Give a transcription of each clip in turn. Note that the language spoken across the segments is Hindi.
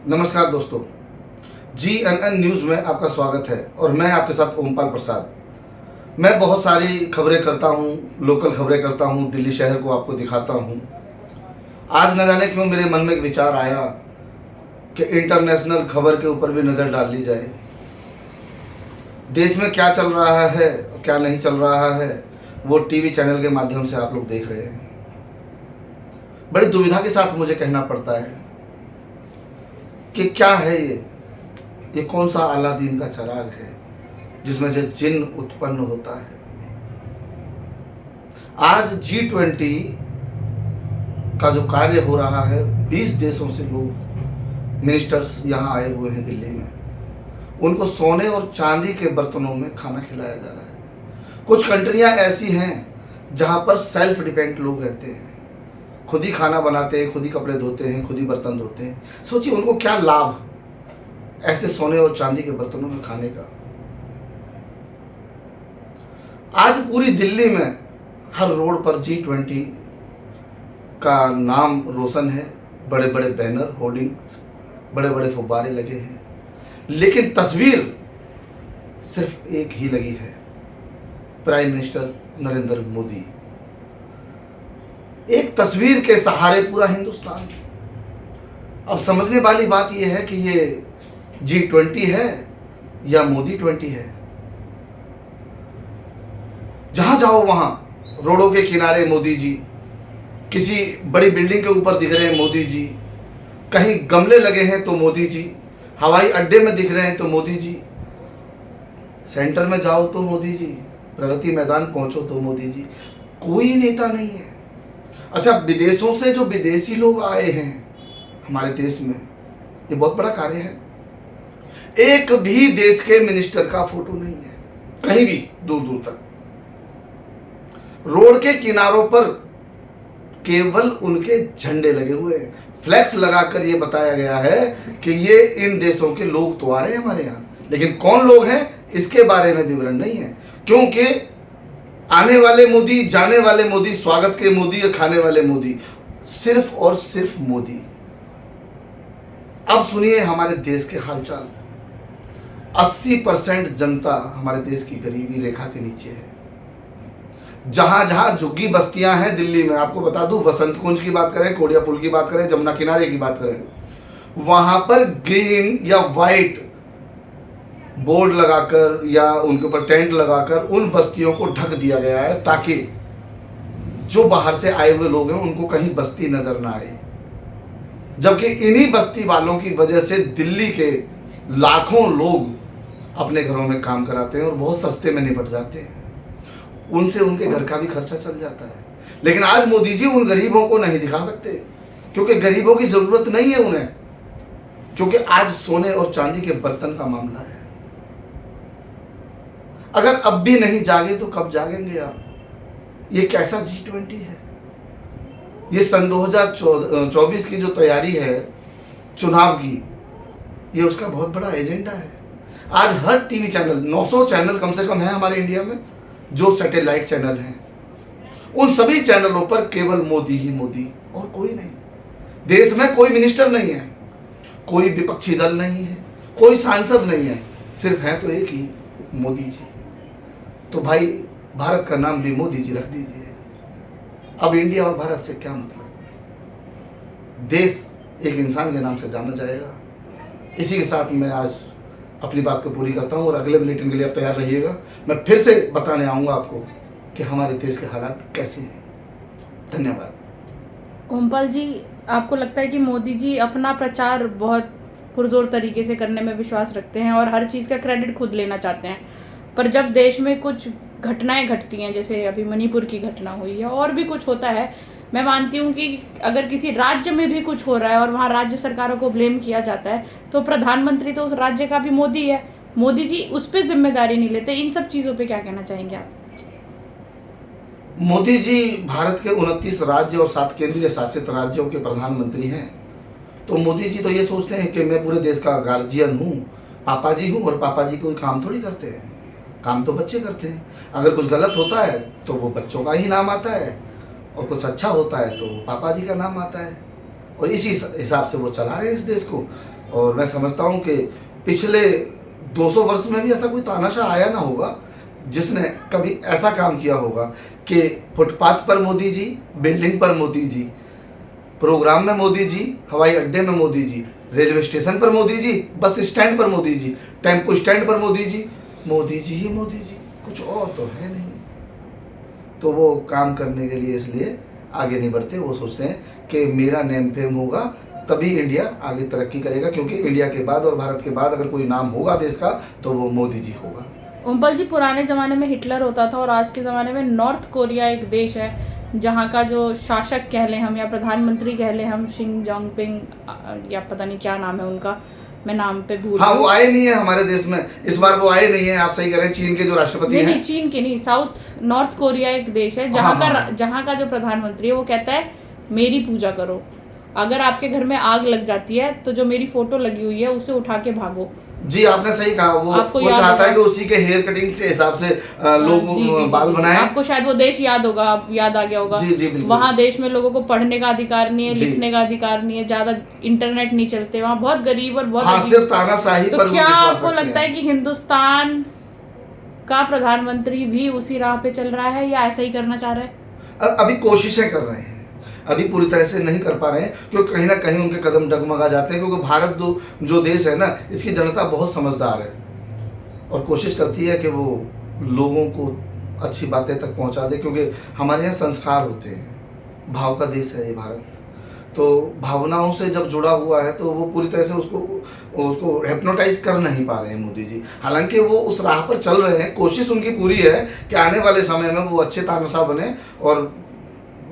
नमस्कार दोस्तों, GNN न्यूज़ में आपका स्वागत है और मैं आपके साथ ओमपाल प्रसाद। मैं बहुत सारी खबरें करता हूँ, लोकल खबरें करता हूँ, दिल्ली शहर को आपको दिखाता हूँ। आज न जाने क्यों मेरे मन में एक विचार आया कि इंटरनेशनल खबर के ऊपर भी नज़र डाल ली जाए। देश में क्या चल रहा है, क्या नहीं चल रहा है, वो टीवी चैनल के माध्यम से आप लोग देख रहे हैं। बड़ी दुविधा के साथ मुझे कहना पड़ता है कि क्या है ये कौन सा अलादीन का चिराग है जिसमें जो जिन उत्पन्न होता है। आज G20 का जो कार्य हो रहा है, 20 देशों से लोग मिनिस्टर्स यहाँ आए हुए हैं दिल्ली में। उनको सोने और चांदी के बर्तनों में खाना खिलाया जा रहा है। कुछ कंट्रियाँ ऐसी हैं जहाँ पर सेल्फ डिपेंड लोग रहते हैं, खुद ही खाना बनाते हैं, खुद ही कपड़े धोते हैं, खुद ही बर्तन धोते हैं। सोचिए उनको क्या लाभ ऐसे सोने और चांदी के बर्तनों में खाने का। आज पूरी दिल्ली में हर रोड पर G20 का नाम रोशन है। बड़े बड़े बैनर, होर्डिंग्स, बड़े बड़े फुब्बारे लगे हैं, लेकिन तस्वीर सिर्फ एक ही लगी है, प्राइम मिनिस्टर नरेंद्र मोदी। एक तस्वीर के सहारे पूरा हिंदुस्तान। अब समझने वाली बात यह है कि ये G20 है या मोदी 20 है। जहां जाओ वहां रोडों के किनारे मोदी जी, किसी बड़ी बिल्डिंग के ऊपर दिख रहे हैं मोदी जी, कहीं गमले लगे हैं तो मोदी जी, हवाई अड्डे में दिख रहे हैं तो मोदी जी, सेंटर में जाओ तो मोदी जी, प्रगति मैदान पहुंचो तो मोदी जी। कोई नेता नहीं है। अच्छा, विदेशों से जो विदेशी लोग आए हैं हमारे देश में, ये बहुत बड़ा कार्य है। एक भी देश के मिनिस्टर का फोटो नहीं है कहीं भी, दूर दूर तक। रोड के किनारों पर केवल उनके झंडे लगे हुए हैं। फ्लैक्स लगाकर ये बताया गया है कि ये इन देशों के लोग तो आ रहे हैं हमारे यहाँ, लेकिन कौन लोग हैं इसके बारे में विवरण नहीं है। क्योंकि आने वाले मोदी, जाने वाले मोदी, स्वागत के मोदी और खाने वाले मोदी, सिर्फ और सिर्फ मोदी। अब सुनिए हमारे देश के हालचाल। 80% जनता हमारे देश की गरीबी रेखा के नीचे है। जहां जहां झुग्गी बस्तियां हैं दिल्ली में, आपको बता दूं, वसंत कुंज की बात करें, कोडिया पुल की बात करें, जमुना किनारे की बात करें, वहां पर ग्रीन या वाइट बोर्ड लगाकर या उनके ऊपर टेंट लगाकर उन बस्तियों को ढक दिया गया है, ताकि जो बाहर से आए हुए लोग हैं उनको कहीं बस्ती नजर ना आए। जबकि इन्हीं बस्ती वालों की वजह से दिल्ली के लाखों लोग अपने घरों में काम कराते हैं और बहुत सस्ते में निपट जाते हैं। उनसे उनके घर का भी खर्चा चल जाता है। लेकिन आज मोदी जी उन गरीबों को नहीं दिखा सकते, क्योंकि गरीबों की जरूरत नहीं है उन्हें, क्योंकि आज सोने और चांदी के बर्तन का मामला है। अगर अब भी नहीं जागे तो कब जागेंगे आप? ये कैसा G20 है? ये सन 2024 की जो तैयारी है चुनाव की, ये उसका बहुत बड़ा एजेंडा है। आज हर टीवी चैनल, 900 चैनल कम से कम है हमारे इंडिया में जो सैटेलाइट चैनल हैं, उन सभी चैनलों पर केवल मोदी ही मोदी और कोई नहीं। देश में कोई मिनिस्टर नहीं है, कोई विपक्षी दल नहीं है, कोई सांसद नहीं है, सिर्फ है तो एक ही, मोदी जी। तो भाई भारत का नाम भी मोदी जी रख दीजिए। अब इंडिया और भारत से क्या मतलब? देश एक इंसान के नाम से जाना जाएगा। इसी के साथ मैं आज अपनी बात को पूरी करता हूँ और अगले बुलेटिन के लिए आप तैयार रहिएगा। मैं फिर से बताने आऊँगा आपको कि हमारे देश के हालात कैसे हैं। धन्यवाद। ओमपाल जी, आपको लगता है कि मोदी जी अपना प्रचार बहुत पुरजोर तरीके से करने में विश्वास रखते हैं और हर चीज़ का क्रेडिट खुद लेना चाहते हैं, पर जब देश में कुछ घटनाएं घटती हैं, जैसे अभी मणिपुर की घटना हुई है और भी कुछ होता है, मैं मानती हूँ कि अगर किसी राज्य में भी कुछ हो रहा है और वहाँ राज्य सरकारों को ब्लेम किया जाता है, तो प्रधानमंत्री तो उस राज्य का भी मोदी है। मोदी जी उस पर जिम्मेदारी नहीं लेते। इन सब चीज़ों पे क्या कहना चाहेंगे आप? मोदी जी भारत के 29 राज्य और 7 केंद्रीय शासित राज्यों के प्रधानमंत्री हैं। तो मोदी जी तो ये सोचते हैं कि मैं पूरे देश का गार्जियन हूँ, पापा जी हूँ, और पापा जी कोई काम थोड़ी करते हैं, काम तो बच्चे करते हैं। अगर कुछ गलत होता है तो वो बच्चों का ही नाम आता है, और कुछ अच्छा होता है तो पापा जी का नाम आता है, और इसी हिसाब से वो चला रहे हैं इस देश को। और मैं समझता हूँ कि पिछले 200 वर्ष में भी ऐसा कोई तानाशाह आया ना होगा जिसने कभी ऐसा काम किया होगा कि फुटपाथ पर मोदी जी, बिल्डिंग पर मोदी जी, प्रोग्राम में मोदी जी, हवाई अड्डे में मोदी जी, रेलवे स्टेशन पर मोदी जी, बस स्टैंड पर मोदी जी, टेम्पो स्टैंड पर मोदी जी, मोदी जी ही मोदी जी, कुछ और तो है नहीं। तो वो काम करने के लिए इसलिए आगे नहीं बढ़ते। वो सोचते हैं कि मेरा नेम फेम होगा तभी इंडिया आगे तरक्की करेगा, क्योंकि इंडिया के बाद और भारत के बाद अगर कोई नाम होगा देश का तो वो मोदी जी होगा। ओमपल जी, पुराने ज़माने में हिटलर होता था और आज के ज़माने में नॉर्थ कोरिया एक देश है जहाँ का जो शासक कह लें हम या प्रधानमंत्री कह लें हम, शिंग जोंगपिंग या पता नहीं क्या नाम है उनका, मैं नाम पे भूल हाँ, गई। वो आए नहीं है हमारे देश में इस बार, वो आए नहीं है। आप सही कह रहे हैं, चीन के जो राष्ट्रपति नहीं हैं। नहीं, चीन के नहीं, नॉर्थ कोरिया एक देश है जहाँ का जो प्रधानमंत्री है वो कहता है मेरी पूजा करो। अगर आपके घर में आग लग जाती है तो जो मेरी फोटो लगी हुई है उसे उठा के भागो। जी, आपने सही कहा। वो चाहता है कि उसी के हेयर कटिंग के हिसाब से लोग बाल बनाएं। आपको शायद वो देश याद आ गया होगा। जी जी, बिल्कुल। वहाँ देश में लोगों को पढ़ने का अधिकार नहीं है, जी। लिखने का अधिकार नहीं है, ज्यादा इंटरनेट नहीं चलते, वहाँ बहुत गरीब और बहुत हाँ, सिर्फ तानाशाही तो पर क्या विश्वास आपको रखते लगता हैं। है कि हिंदुस्तान का प्रधानमंत्री भी उसी राह पे चल रहा है या ऐसा ही करना चाह रहा है? अभी कोशिशें कर रहे हैं, अभी पूरी तरह से नहीं कर पा रहे हैं, क्योंकि कहीं ना कहीं उनके कदम डगमगा जाते हैं। क्योंकि भारत जो देश है ना, इसकी जनता बहुत समझदार है और कोशिश करती है कि वो लोगों को अच्छी बातें तक पहुंचा दे, क्योंकि हमारे यहाँ संस्कार होते हैं। भाव का देश है ये भारत, तो भावनाओं से जब जुड़ा हुआ है तो वो पूरी तरह से उसको हिप्नोटाइज कर नहीं पा रहे हैं मोदी जी। हालांकि वो उस राह पर चल रहे हैं, कोशिश उनकी पूरी है कि आने वाले समय में वो अच्छे तानाशाह बने और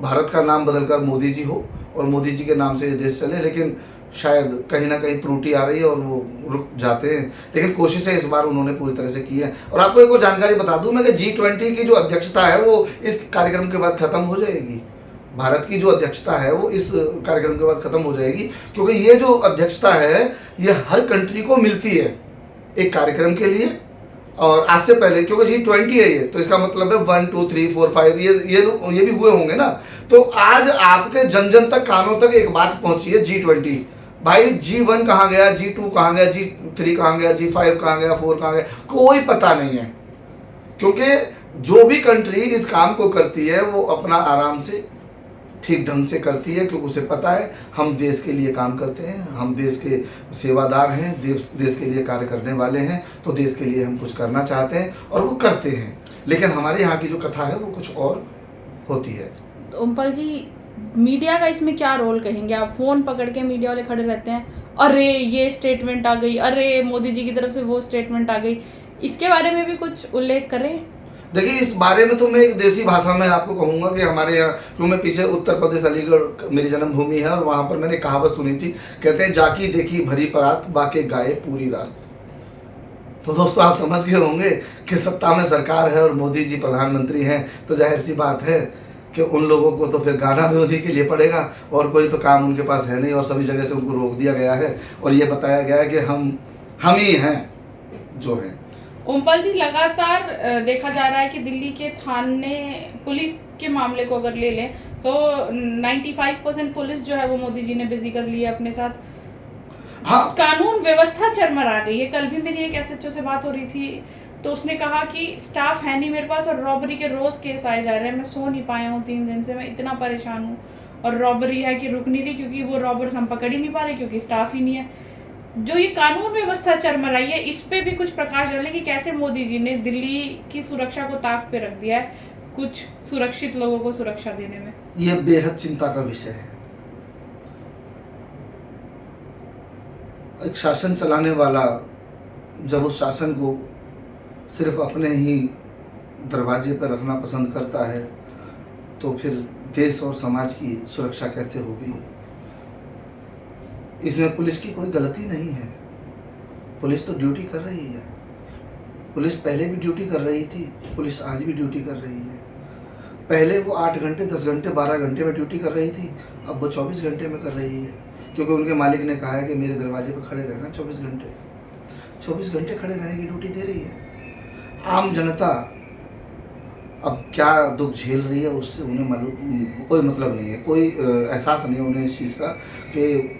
भारत का नाम बदलकर मोदी जी हो और मोदी जी के नाम से ये देश चले। लेकिन शायद कहीं ना कहीं त्रुटि आ रही है और वो रुक जाते हैं, लेकिन कोशिशें इस बार उन्होंने पूरी तरह से की है। और आपको एक और जानकारी बता दूं मैं कि G20 की जो अध्यक्षता है वो इस कार्यक्रम के बाद खत्म हो जाएगी। भारत की जो अध्यक्षता है वो इस कार्यक्रम के बाद खत्म हो जाएगी, क्योंकि ये जो अध्यक्षता है ये हर कंट्री को मिलती है एक कार्यक्रम के लिए। और आज से पहले क्योंकि G20 है ये, तो इसका मतलब है 1 2 3 4 5 ये भी हुए होंगे ना। तो आज आपके जन जन तक, कानों तक एक बात पहुंची है G20। भाई G1 कहाँ गया, G2 कहाँ गया, G3 कहाँ गया, G5 कहाँ गया, 4 कहाँ गया, कोई पता नहीं है। क्योंकि जो भी कंट्री इस काम को करती है वो अपना आराम से ठीक ढंग से करती है, क्योंकि उसे पता है हम देश के लिए काम करते हैं, हम देश के सेवादार हैं, देश के लिए कार्य करने वाले हैं, तो देश के लिए हम कुछ करना चाहते हैं और वो करते हैं। लेकिन हमारे यहाँ की जो कथा है वो कुछ और होती है। ओमपल जी, मीडिया का इसमें क्या रोल कहेंगे आप? फोन पकड़ के मीडिया वाले खड़े रहते हैं, अरे ये स्टेटमेंट आ गई, अरे मोदी जी की तरफ से वो स्टेटमेंट आ गई, इसके बारे में भी कुछ उल्लेख करें। देखिए, इस बारे में तो मैं एक देसी भाषा में आपको कहूँगा कि हमारे यहाँ, क्योंकि मैं पीछे उत्तर प्रदेश अलीगढ़ मेरी जन्मभूमि है और वहाँ पर मैंने कहावत सुनी थी, कहते हैं जाकी देखी भरी परात, बाके गाए पूरी रात। तो दोस्तों आप समझ गए होंगे कि सत्ता में सरकार है और मोदी जी प्रधानमंत्री हैं, तो जाहिर सी बात है कि उन लोगों को तो फिर गाना भी उन्हीं के लिए पड़ेगा और कोई तो काम उनके पास है नहीं, और सभी जगह से उनको रोक दिया गया है और ये बताया गया है कि हम ही हैं जो हैं। ओमपाल जी, लगातार देखा जा रहा है कि दिल्ली के थाने पुलिस के मामले को अगर ले लें तो 95% पुलिस जो है वो मोदी जी ने बिजी कर ली है अपने साथ। हाँ, कानून व्यवस्था चरमरा गई है। कल भी मेरी एक SHO से बात हो रही थी तो उसने कहा कि स्टाफ है नहीं मेरे पास और रॉबरी के रोज केस आए जा रहे हैं, मैं सो नहीं पाया हूँ 3 दिन से, मैं इतना परेशान हूँ। और रॉबरी है कि रुक नहीं रही क्योंकि वो रॉबर्स हम पकड़ ही नहीं पा रहे क्योंकि स्टाफ ही नहीं है। जो ये कानून व्यवस्था चरमराई है, इस पे भी कुछ प्रकाश डालें कि कैसे मोदी जी ने दिल्ली की सुरक्षा को ताक पे रख दिया है कुछ सुरक्षित लोगों को सुरक्षा देने में। यह बेहद चिंता का विषय है। एक शासन चलाने वाला जब उस शासन को सिर्फ अपने ही दरवाजे पर रखना पसंद करता है तो फिर देश और समाज की सुरक्षा कैसे होगी। इसमें पुलिस की कोई गलती नहीं है, पुलिस तो ड्यूटी कर रही है। पुलिस पहले भी ड्यूटी कर रही थी, पुलिस आज भी ड्यूटी कर रही है। पहले वो 8 घंटे 10 घंटे 12 घंटे में ड्यूटी कर रही थी, अब वो 24 घंटे में कर रही है, क्योंकि उनके मालिक ने कहा है कि मेरे दरवाजे पर खड़े रहना 24 घंटे खड़े रहने की ड्यूटी दे रही है। आम जनता अब क्या दुख झेल रही है उससे उन्हें मालूम, कोई मतलब नहीं है, कोई एहसास नहीं है उन्हें इस चीज़ का कि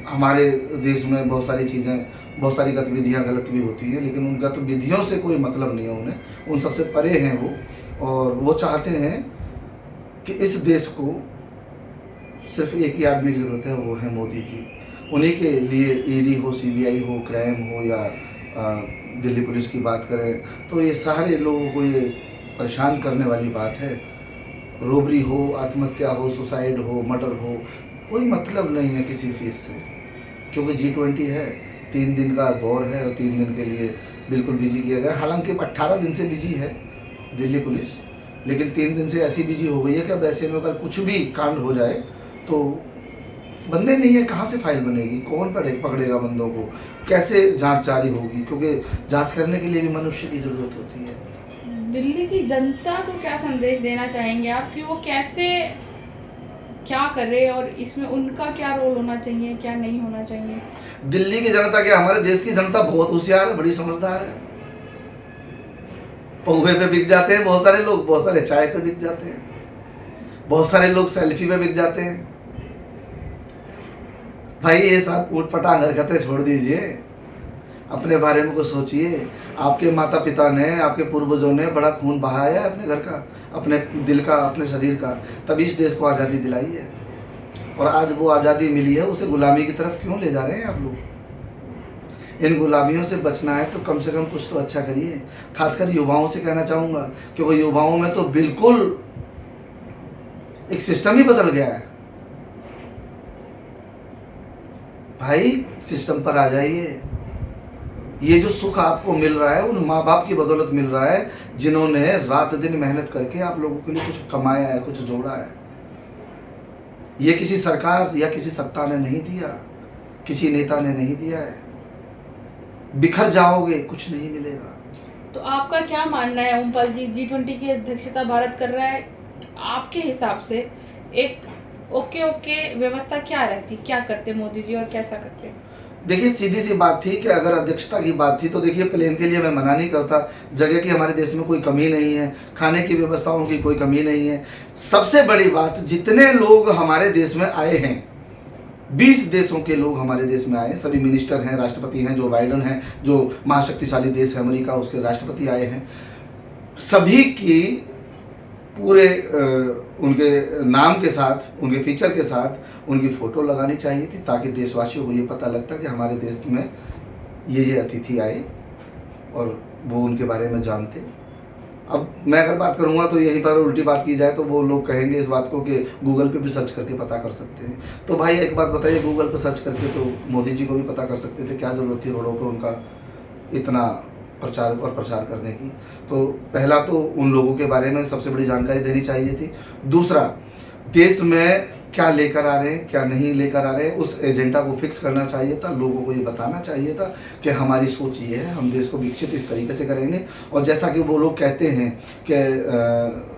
हमारे देश में बहुत सारी चीज़ें, बहुत सारी गतिविधियां गलत भी होती हैं, लेकिन उन गतिविधियों से कोई मतलब नहीं है उन्हें, उन सबसे परे हैं वो। और वो चाहते हैं कि इस देश को सिर्फ एक ही आदमी की ज़रूरत है, वो है मोदी जी। उन्हीं के लिए ईडी हो, सीबीआई हो, क्राइम हो या दिल्ली पुलिस की बात करें तो ये सारे लोगों को ये परेशान करने वाली बात है। रोबरी हो, आत्महत्या हो, सुसाइड हो, मर्डर हो, कोई मतलब नहीं है किसी चीज़ से, क्योंकि G20 है, 3 दिन का दौर है और 3 दिन के लिए बिल्कुल बिजी किया गया। हालांकि 18 दिन से बिजी है दिल्ली पुलिस, लेकिन 3 दिन से ऐसी बिजी हो गई है कि अब ऐसे में अगर कुछ भी कांड हो जाए तो बंदे नहीं है, कहाँ से फाइल बनेगी, कौन पकड़ेगा बंदों को, कैसे जांच जारी होगी, क्योंकि जांच करने के लिए भी मनुष्य की ज़रूरत होती है। दिल्ली की जनता को क्या संदेश देना चाहेंगे आप कि वो कैसे क्या करे और इसमें उनका क्या रोल होना चाहिए, क्या नहीं होना चाहिए? दिल्ली की जनता क्या, हमारे देश की जनता बहुत होशियार है, बड़ी समझदार है। पौवे पे बिक जाते हैं बहुत सारे लोग, बहुत सारे चाय पे बिक जाते हैं, बहुत सारे लोग सेल्फी पे बिक जाते हैं। भाई ये सब ऊटपटांग हरकतें छोड़ दीजिए, अपने बारे में कुछ सोचिए। आपके माता पिता ने, आपके पूर्वजों ने बड़ा खून बहाया है अपने घर का, अपने दिल का, अपने शरीर का, तभी इस देश को आज़ादी दिलाई है। और आज वो आज़ादी मिली है, उसे गुलामी की तरफ क्यों ले जा रहे हैं आप लोग? इन गुलामियों से बचना है तो कम से कम कुछ तो अच्छा करिए। खासकर युवाओं से कहना चाहूँगा, क्योंकि युवाओं में तो बिल्कुल एक सिस्टम ही बदल गया है। भाई सिस्टम पर आ जाइए। ये जो सुख आपको मिल रहा है उन माँ बाप की बदौलत मिल रहा है, जिन्होंने रात दिन मेहनत करके आप लोगों के लिए कुछ कमाया है, कुछ जोड़ा है। ये किसी सरकार या किसी सत्ता ने नहीं दिया, किसी नेता ने नहीं दिया है। बिखर जाओगे, कुछ नहीं मिलेगा। तो आपका क्या मानना है ओमपाल जी, G20 की अध्यक्षता भारत कर रहा है, आपके हिसाब से एक ओके व्यवस्था क्या रहती, क्या करते मोदी जी और कैसा करते? देखिए सीधी सी बात थी कि अगर अध्यक्षता की बात थी तो देखिए प्लेन के लिए मैं मना नहीं करता, जगह की हमारे देश में कोई कमी नहीं है, खाने की व्यवस्थाओं की कोई कमी नहीं है। सबसे बड़ी बात, जितने लोग हमारे देश में आए हैं, 20 देशों के लोग हमारे देश में आए, सभी मिनिस्टर हैं, राष्ट्रपति हैं, जो बाइडन हैं, जो महाशक्तिशाली देश है अमेरिका, उसके राष्ट्रपति आए हैं। सभी की पूरे उनके नाम के साथ, उनके फीचर के साथ उनकी फ़ोटो लगानी चाहिए थी, ताकि देशवासियों को ये पता लगता कि हमारे देश में ये अतिथि आए और वो उनके बारे में जानते। अब मैं अगर बात करूँगा तो यहीं पर उल्टी बात की जाए तो वो लोग कहेंगे इस बात को कि गूगल पे भी सर्च करके पता कर सकते हैं। तो भाई एक बात बताइए, गूगल पे सर्च करके तो मोदी जी को भी पता कर सकते थे, क्या ज़रूरत थी रोडों पर उनका इतना प्रचार करने की? तो पहला तो उन लोगों के बारे में सबसे बड़ी जानकारी देनी चाहिए थी। दूसरा, देश में क्या लेकर आ रहे हैं, क्या नहीं लेकर आ रहे हैं, उस एजेंडा को फिक्स करना चाहिए था। लोगों को ये बताना चाहिए था कि हमारी सोच ये है, हम देश को विकसित इस तरीके से करेंगे। और जैसा कि वो लोग कहते हैं कि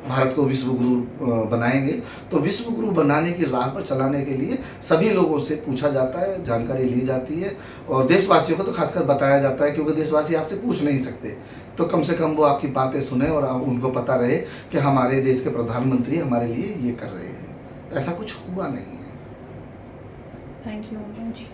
भारत को विश्व गुरु बनाएंगे, तो विश्व गुरु बनाने की राह पर चलाने के लिए सभी लोगों से पूछा जाता है, जानकारी ली जाती है और देशवासियों को तो खासकर बताया जाता है, क्योंकि देशवासी आपसे पूछ नहीं सकते। तो कम से कम वो आपकी बातें सुने और उनको पता रहे कि हमारे देश के प्रधानमंत्री हमारे लिए ये कर रहे हैं। ऐसा कुछ हुआ नहीं है। Thank you ji.